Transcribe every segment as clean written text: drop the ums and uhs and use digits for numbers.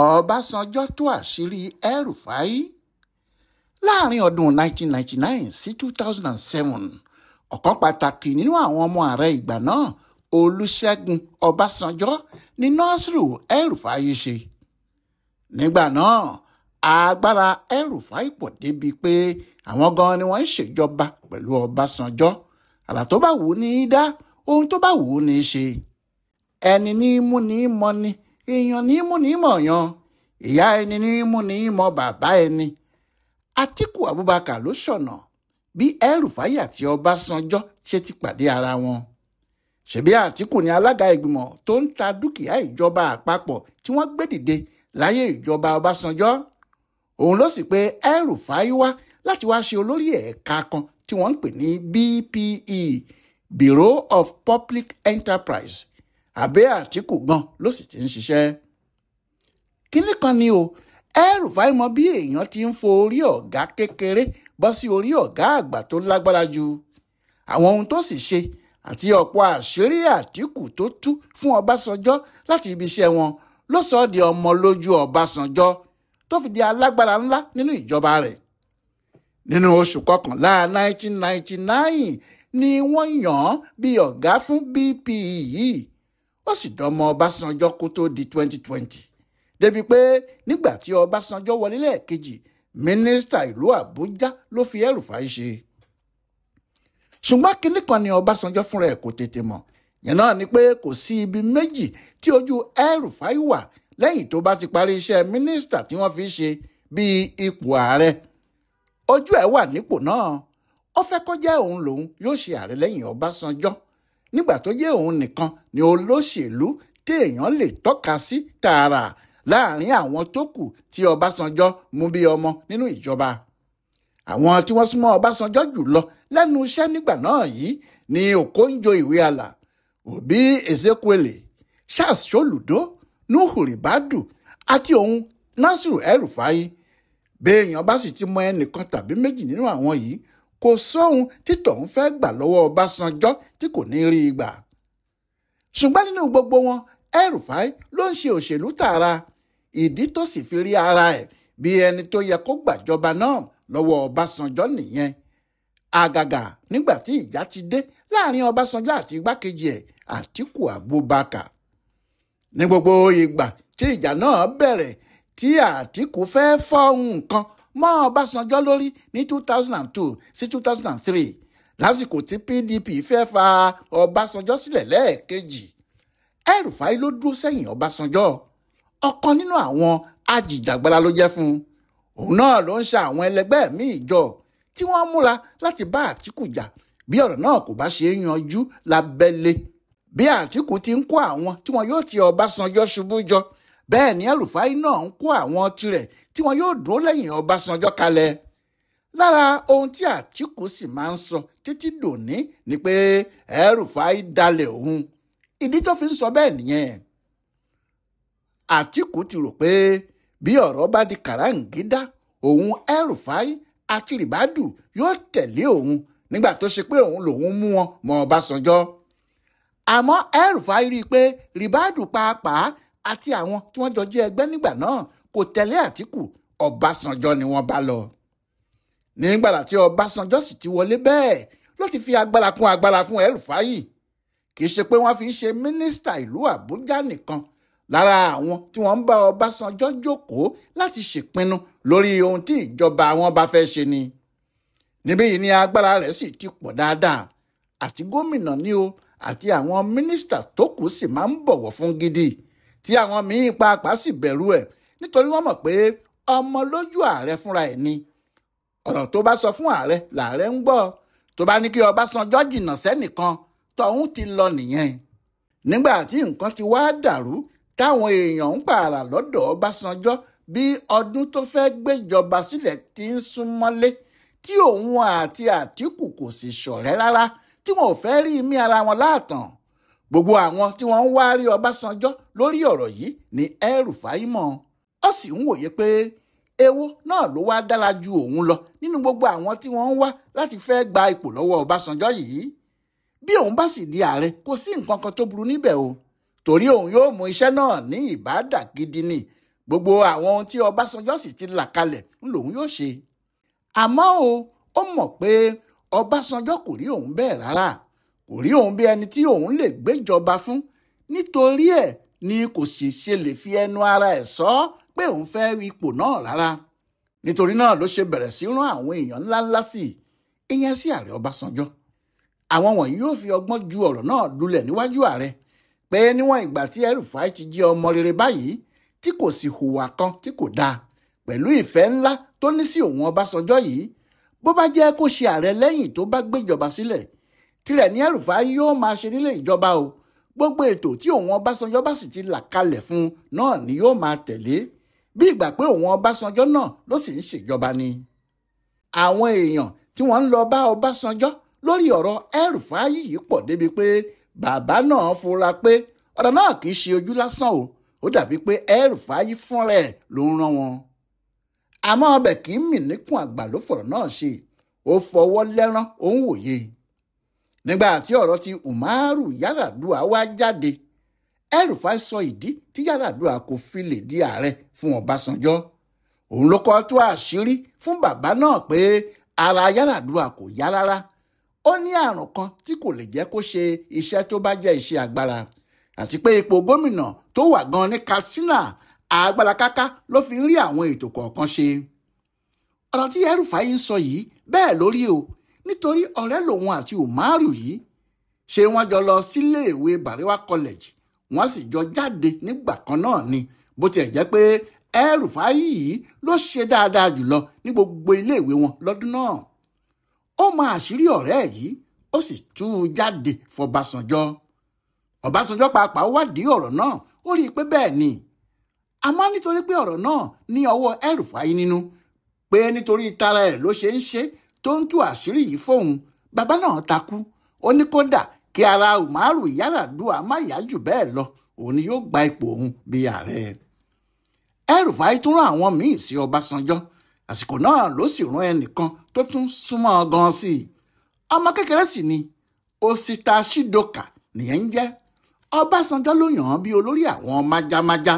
Ọbásanjọ́ tú àṣírí El-Rufai. Láàrin ọdún 1999 sí 2007, ọ̀kan pàtàkì nínú àwọn ọmọ ààrẹ ìgbà náà, Olúṣẹ́gun Ọbásanjọ́, ni Nasiru El-Rufai ṣe. Nígbà náà, agbára El-Rufai pọ̀ débi pé àwọn gan ni wọ́n ń ṣèjọba pẹ̀lú Ọbásanjọ́. Àrà tó bá wù ú ní í dá, ohun tó bá wù ú ní í ṣe. Ẹni ní í mú ní í mọ ni, èèyàn ní í mú ní í mọ̀ yan, ìyá ẹni ní í mú ní í mọ bàbá ẹni. Àtíkù Abubakar ló ṣọ̀nà bí El-Rufai àti Ọbásanjọ́ ṣe ti pàdé ara wọn. Ṣebí Àtíkù ni alága ìgbìmọ̀ tó ń ta dúkìá ìjọba àpapọ̀ tí wọ́n gbé dìde láyé ìjọba Ọbásanjọ́. Òun ló sì pé El-Rufai wá láti wá ṣe olórí ẹ̀ka kan tí wọ́n ń pè ní BPE, Bureau of Public Enterprise. Àbẹ́ Àtíkù gan ló sì ti ń ṣiṣẹ́. Kínní kan ni o, El-Rufai mọ bí èèyàn ti ń fo orí ọ̀gá kékeré bọ́ sí orí ọ̀gá àgbà tó lágbára jù. Àwọn ohun tó sì ṣe àti ọ̀pọ̀ àṣírí Àtíkù tó tú fún Ọbásanjọ́ láti ibi iṣẹ́ wọn ló sọ ọ́ di ọmọ lójú Ọbásanjọ́ tó fi di alágbára ńlá nínú ìjọba rẹ̀. Nínú oṣù kọkànlá 1999 ni wọ́n yàn án bí ọ̀gá fún BPE yìí. Ó sì dọ́mọ Ọbásanjọ́ kó tó di 2020. Débi pé nígbà tí Ọbásanjọ́ wọlé lẹ́ẹ̀kejì, mínísítà ìlú Àbújá ló fi El-Rufai ṣe. Ṣùgbọ́n kinní kan ni Ọbásanjọ́ fúnra ẹ̀ kò tètè mọ̀. Yẹn náà ni pé kò sí ibi méjì tí ojú El-Rufai wà lẹ́yìn tó bá ti parí iṣẹ́ mínísítà tí wọ́n fi ṣe bíi ipò ààrẹ. Ojú ẹ̀ wà nípò náà. Ó fẹ́ kó jẹ́ òun lòun yóò ṣe ààrẹ lẹ́yìn Ọbásanjọ́. Nígbà tó jẹ́ òun nìkan ni olóṣèlú téèyàn lè tọ́ka sí tààrà láàrin àwọn tó kù tí Ọbásanjọ́ mú bí ọmọ nínú ìjọba. Àwọn tí wọ́n súnmọ́ Ọbásanjọ́ jùlọ lẹ́nu iṣẹ́ nígbà náà yìí ni Okonjo-Iweala, Obi Ezekwele, Charles Soludo, Nuhu Ribadu àti òun Nasiru El-Rufai. Béèyàn bá sì ti mọ ẹnìkan tàbí méjì nínú àwọn yìí, kò sóhun tí tọ̀hún fẹ́ gbà lọ́wọ́ Ọbásanjọ́ tí kò ní rí i gbà. Ṣùgbọ́n nínú gbogbo wọn, El-Rufai ló ń ṣe òṣèlú tààrà. Ìdí tó sì fi rí ara ẹ̀ bí ẹni tó yẹ kó gbàjọba náà lọ́wọ́ Ọbásanjọ́ nìyẹn. Àgàgà nígbà tí ìjà ti dé láàrin Ọbásanjọ́ àti igbákejì ẹ̀ Àtíkù Abubakar. Ní gbogbo ìgbà tí ìjà náà bẹ̀rẹ̀, tí Àtíkù fẹ́ fọ́ nǹkan mọ́ Ọbásanjọ́ lórí ní 2002 sí 2003, lásìkò tí PDP fẹ́ fa Ọbásanjọ́ sílẹ̀ lẹ́ẹ̀kejì, El-Rufai ló dúró sẹ́yìn Ọbásanjọ́. Ọ̀kan nínú àwọn ajìjàgbara ló jẹ́ fún un. Òun náà ló ń ṣa àwọn ẹlẹgbẹ́ míì jọ tí wọ́n múra láti bá Àtíkù jà bí ọ̀rọ̀ náà kò bá ṣe é yanjú lábẹ́lé. Bí Àtíkù ti ń kó àwọn tí wọn yóò ti Ọbásanjọ́ ṣubú jọ, bẹ́ẹ̀ ni El-Rufai náà ń kó àwọn tirẹ̀ tí wọn yóò dúró lẹ́yìn Ọbásanjọ́ kalẹ̀. Lára ohun tí Àtíkù sì máa ń sọ títí dòní ni pé El-Rufai dalẹ̀ òun. Ìdí tó fi ń sọ bẹ́ẹ̀ nìyẹn. Àtíkù ti rò pé bí ọ̀rọ̀ bá di kàráǹgídá, òun El-Rufai àti Ribadu yóò tẹ̀lé òun nígbà tó ṣe pé òun lòun mú wọn mọ́ Ọbásanjọ́. Àmọ́ El-Rufai rí i pé Ribadu pàápàá àti àwọn tí wọ́n jọ jẹ́ ẹgbẹ́ nígbà náà kò tẹ̀lé Àtíkù, Ọbásanjọ́ ni wọ́n bá lọ. Nígbà tí Ọbásanjọ́ sì ti wọlé bẹ́ẹ̀ ló ti fi agbára kún agbára fún El-Rufai. Kì í ṣe pé wọ́n fi ń ṣe mínísítà ìlú Àbújá nìkan. Lára àwọn tí wọ́n ń bá Ọbásanjọ́ jókòó láti ṣèpinnu lórí ohun tí ìjọba wọn bá fẹ́ ṣe ni. Níbí yìí ni agbára rẹ̀ sì ti pọ̀ dáadáa. Àti gómìnà ni o, àti àwọn mínísítà tó kù sì máa ń bọ̀wọ̀ fún gidi, tí àwọn míín pàápàá sì bẹ̀rù ẹ̀ nítorí wọ́n mọ̀ pé ọmọ lójú ààrẹ fúnra ẹ̀ ni. Ọ̀rọ̀ tó bá sọ fún ààrẹ làárẹ̀ ń gbọ́. Tó bá ní kí Ọbásanjọ́ jìnnà sẹ́nìkan, tọ̀hún ti lọ nìyẹn. Nígbà tí nǹkan ti wá dàrú, táwọn èèyàn ń pààrà lọ́dọ̀ Ọbásanjọ́ bí ọdún tó fẹ́ gbéjọba sílẹ̀ ti ń súnmọ́lé, tí òun àti Àtíkù kò sì ṣọ̀rẹ́ rárá, tí wọn ò fẹ́ rí imí ara wọn láàtàn. Gbogbo àwọn tí wọ́n ń wá rí Ọbásanjọ́ lórí ọ̀rọ̀ yìí ni El-Rufai mọ̀. Ó sì ń wòye pé èwo náà ló wá dára ju òun lọ nínú gbogbo àwọn tí wọ́n ń wá láti fẹ́ gba ipò lọ́wọ́ Ọbásanjọ́ yìí. Bí òun bá sì di ààrẹ, kò sí nǹkan kan tó burú níbẹ̀ o, torí òun yóò mú iṣẹ́ náà ní ìbádà gidi ni. gbogbo àwọn ohun tí Ọbásanjọ́ sì ti là kalẹ̀ lòun yóò ṣe. àmọ́ ó mọ̀ pé Ọbásanjọ́ kò rí òun bẹ́ẹ̀ rárá, kò rí òun bí ẹni tí òun lè gbéjọba fún. nítorí ẹ̀ ni kò sì ṣe lè fi ẹnu ara ẹ̀ sọ pé òun fẹ́ rí ipò náà rárá. nítorí náà ló ṣe bẹ̀rẹ̀ sí rán àwọn èèyàn ńláńlá sí i, ìyẹn sí ààrẹ Ọbásanjọ́. àwọn wọ̀nyí yóò fi ọgbọ́n ju ọ̀rọ̀ náà lulẹ̀ níwájú ààrẹ pé níwọ̀n ìgbà tí El-Rufai ti jẹ́ ọmọ rere báyìí tí kò sì hùwà kan tí kò dáa, pẹ̀lú ìfẹ́ ńlá tó ní sí òun Ọbásanjọ́ yìí, bó bá jẹ́ kó ṣe ààrẹ lẹ́yìn tó bá gbéjọba sílẹ̀, tirẹ̀ ní El-Rufai yóò máa ṣe nílé ìjọba o. gbogbo ètò tí òun Ọbásanjọ́ bá sì ti là kalẹ̀ fún náà ni yóò máa tẹ̀lé, bí ìgbà pé òun Ọbásanjọ́ náà ló sì ń ṣèjọba ni. àwọn èèyàn tí wọ́n ń lọ bá Ọbásanjọ́ lórí ọ̀rọ̀ El-Rufai yìí pọ̀ débi pé bàbá náà fura pé ọ̀rọ̀ náà kì í ṣe ojú lásán o, ó dàbí pé El-Rufai fúnra ẹ̀ ló ń rán wọn. àmọ́ ọbẹ̀ kì í mì níkùn àgbà ló fọ̀rọ̀ náà ṣe, ó fọwọ́ lẹ́rán ó ń wòye. nígbà tí ọ̀rọ̀ ti Umaru Yar'Adua wá jáde, El-Rufai sọ ìdí tí Yar'Adua kò fi lè di ààrẹ fún Ọbásanjọ́. òun ló kọ́ tó àṣírí fún bàbá náà pé ara Yar'Adua kò yá rárá. ó ní àrùn kan tí kò lè jẹ́ kó ṣe iṣẹ́ tó bá jẹ́ iṣẹ́ agbára, àti pé ipò gómìnà tó wà gan ní Katsina agbára káká ló fi rí àwọn ètò kọ̀ọ̀kan ṣe. ọ̀rọ̀ tí El-Rufai ń sọ yìí bẹ́ẹ̀ lórí o, nítorí ọ̀rẹ́ lòun àti Umaru yìí. ṣé wọ́n jọ lọ síléèwé Barewa College, wọ́n sì jọ jáde nígbà kan náà ni, bó tiẹ̀ jẹ́ pé El-Rufai yìí ló ṣe dáadáa jùlọ ní gbogbo iléèwé wọn lọ́dún náà. ó mọ àṣírí ọ̀rẹ́ yìí, ó sì tú u jáde f'Ọbásanjọ́. Ọbásanjọ́ pàápàá wádìí ọ̀rọ̀ náà, ó rí i pé bẹ́ẹ̀ ni. àmọ́ nítorí pé ọ̀rọ̀ náà ní ọwọ́ El-Rufai nínú, pé nítorí tara ẹ̀ ló ṣe ń ṣe tó ń tú àṣírí yìí fóun, bàbá náà takú. ó ní kódà kí ara Umaru Yar'Adua má yá jù bẹ́ẹ̀ lọ, òun ni yóò gba ipò òun bí ààrẹ. El-Rufai tún rán àwọn míì sí Ọbásanjọ́. àsìkò náà ló sì rán ẹnìkan tó tún súnmọ́ gan sí i. ọmọ kékeré sì ni, Osita Shidoka nìyẹn ń jẹ́. Ọbásanjọ́ ló yàn án bí olórí àwọn májámájá.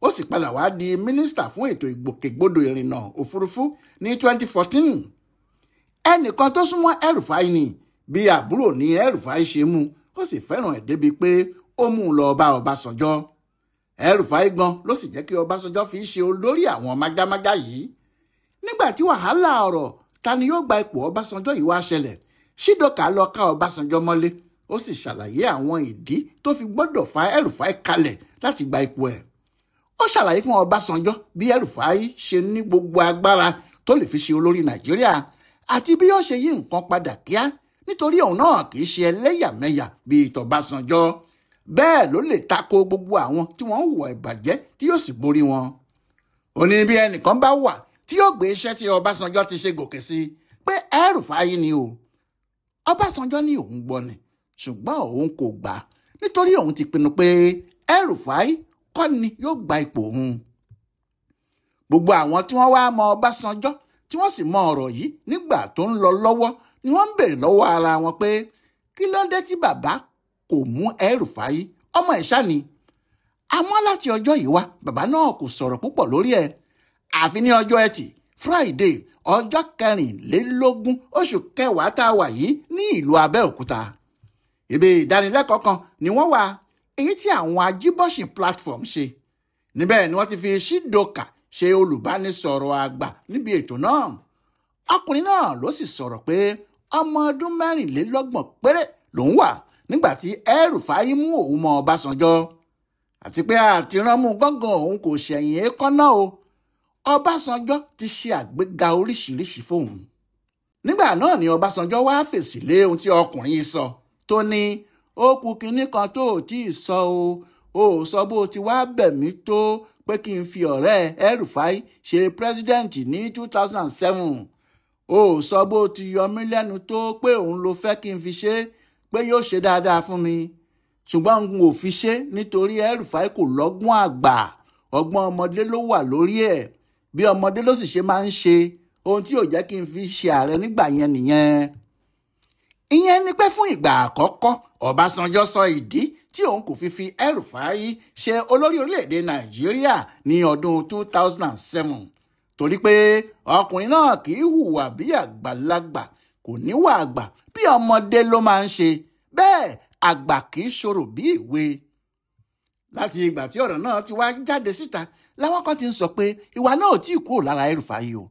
ó sì padà wá di mínísítà fún ètò ìgbòkègbodò ìrìnnà òfurufú ní 2014. ẹnìkan tó súnmọ́ El-Rufai ni, bí àbúrò ní El-Rufai ṣe mú, ó sì fẹ́ràn ẹ̀ débi pé ó mú un lọ bá Ọbásanjọ́. El-Rufai gan ló sì jẹ́ kí Ọbásanjọ́ fi ṣe olórí àwọn májámájá yìí. nígbà tí wàhálà ọ̀rọ̀ ta ni yóò gba ipò Ọbásanjọ́ yìí wá ṣẹlẹ̀, Shidoka lọ ká Ọbásanjọ́ mọ́lé, ó sì ṣàlàyé àwọn ìdí tó fi gbọ́dọ̀ fa El-Rufai kalẹ̀ láti gba ipò ẹ̀. ó ṣàlàyé fún Ọbásanjọ́ bí El-Rufai ṣe ní gbogbo agbára tó lè fi ṣe olórí Nàìjíríà, àti bí yóò ṣe yí nǹkan padà kíá, nítorí òun náà kì í ṣe ẹlẹ́yàmẹ̀yà bíi t'Ọbásanjọ́. bẹ́ẹ̀ ló lè tako gbogbo àwọn tí wọ́n ń hùwà ìbàjẹ́ tí yóò sì borí wọn. ó ní bí ẹnìkan bá wà tí yóò gbé iṣẹ́ tí Ọbásanjọ́ ti ṣe gòkè sí, pé El-Rufai ni o. Ọbásanjọ́ ní òun gbọ́ ni, ṣùgbọ́n òun kò gbà, nítorí òun ti pinnu pé El-Rufai kọ́ ni yóò gba ipò òun. gbogbo àwọn tí wọ́n wá mọ Ọbásanjọ́ tí wọ́n sì mọ ọ̀rọ̀ yìí nígbà tó ń lọ lọ́wọ́ ni wọ́n ń béèrè lọ́wọ́ ara wọn pé kí ló dé tí bàbá kò mú El-Rufai, ọmọ ẹ̀ ṣá ni. àmọ́ láti ọjọ́ yìí wá bàbá náà kò sọ̀rọ̀ púpọ̀ lórí ẹ̀, àfi ní ọjọ́ Ẹtì Friday ọjọ́ 24 oṣù kẹwàá tá a wà yìí ní ìlú Abẹ́òkúta. ibi ìdánilẹ́kọ̀ọ́ kan ni wọ́n wà, èyí tí àwọn Ajíbọ́sìn platform ṣe. níbẹ̀ ni wọ́n ti fi Shidoka ṣe olùbánisọ̀rọ̀ àgbà níbi ètò náà. ọkùnrin náà ló sì sọ̀rọ̀ pé ọmọ ọdún 24 péré lòun wà nígbà tí El-Rufai mú òun mọ Ọbásanjọ́, àti pé àtiránmú gángan òun kò ṣẹ̀yìn èékánná o. Ọbásanjọ́ ti ṣe àgbéga oríṣiríṣi fóun. nígbà náà ni Ọbásanjọ́ wá fèsì lé ohun tí ọkùnrin yìí sọ, tó ní ó kù kinní kan tó ò tí ì sọ o, ó sọ bó ti wá bẹ̀ mí tó pé kí n fi ọ̀rẹ́ El-Rufai ṣe pírẹ́sídẹ́ǹtì ní 2007. ó sọ bó ti yọ mí lẹ́nu tó pé òun ló fẹ́ kí n fi ṣe, pé yóò ṣe dáadáa fún mi, ṣùgbọ́n n ò fi ṣe nítorí El-Rufai kò lọ́gbọ́n àgbà, ọgbọ́n ọmọdé ló wà lórí ẹ̀, bí ọmọdé ló sì ṣe máa ń ṣe, ohun tí ò jẹ́ kí n fi ṣe ààrẹ nígbà yẹn nìyẹn. ìyẹn ni pé fún ìgbà àkọ́kọ́ Ọbásanjọ́ sọ ìdí tí òun kò fi El-Rufai ṣe olórí orílẹ̀-èdè Nàìjíríà ní ọdún 2007 torí pé ọkùnrin náà kì í hùwà bí àgbàlagbà, kò níwà àgbà, bí ọmọdé ló máa ń ṣe, bẹ́ẹ̀ àgbà kì í ṣòro bí èwe. Láti ìgbà tí ọ̀rọ̀ náà ti wá jáde síta láwọn kan ti ń sọ pé ìwà náà ò tí ì kúrò lára El-Rufai o,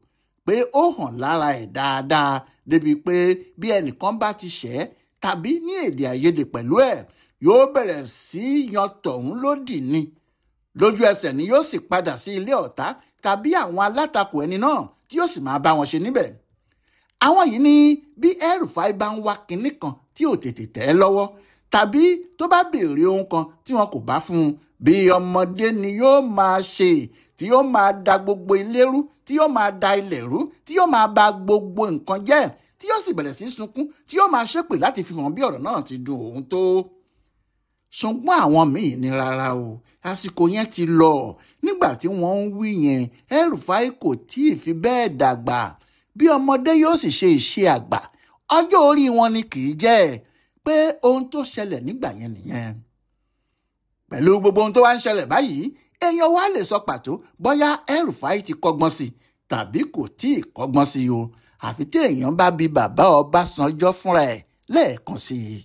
pé ó hàn lára ẹ̀ dáadáa débi pé bí ẹnìkan bá ti ṣẹ̀ tàbí ní èdè àìyedè pẹ̀lú ẹ̀ yóò bẹ̀rẹ̀ sí yan tọ̀hún lódì ni. Lójú ẹsẹ̀ ni yóò sì padà sí ilé ọ̀tá tàbí àwọn alátakò ẹni náà tí yóò sì máa bá wọn ṣe níbẹ̀. Àwọn yìí ní bí El-Rufai bá ń wá kinní kan tí ò tètè tẹ̀ ẹ́ lọ́wọ́ tàbí tó bá béèrè ohun kan tí wọn kò bá fún un, bí ọmọdé ni yóò máa ṣe, tí yóò máa da gbogbo ilé rú, tí yóò máa da ilẹ̀ rú, tí yóò máa ba gbogbo nǹkan jẹ́, tí yóò sì bẹ̀rẹ̀ sí sunkún, tí yóò máa ṣépè láti fi hàn bí ọ̀rọ̀ náà ti dùn òun tó. Ṣùgbọ́n àwọn míì ní rárá o, àsìkò yẹn ti lọ. Nígbà tí wọ́n ń wí yẹn, El-Rufai kò tí ì fi bẹ́ẹ̀ dàgbà, bí ọmọdé yóò sì ṣe ìṣe àgbà, ọjọ́ orí wọn ni kì í jẹ́, pé ohun tó ṣẹlẹ̀ nígbà yẹn nìyẹn. Pẹ̀lú gbogbo ohun tó wá ń ṣẹlẹ̀ báyìí, èèyàn wá lè sọ pàtó bóyá El-Rufai ti kọ́gbọ́n sí tàbí kò tí ì kọ́gbọ́n sí o, àfi tí èèyàn bá bi bàbá Ọbásanjọ́ fúnra ẹ̀ lẹ́ẹ̀kan sí i.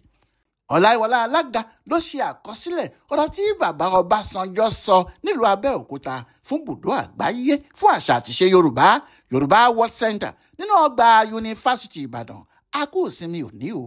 Ọláyíwọlá Alága ló ṣe àkọsílẹ̀ ọ̀rọ̀ tí bàbá Ọbásanjọ́ sọ nílùú Abẹ́òkúta fún Ibùdó Àgbáyé fún Àṣà àtìṣe Yorùbá World Center nínú ọgbà Yunifásítì Ìbàdàn. A kú ìsinmi òní o.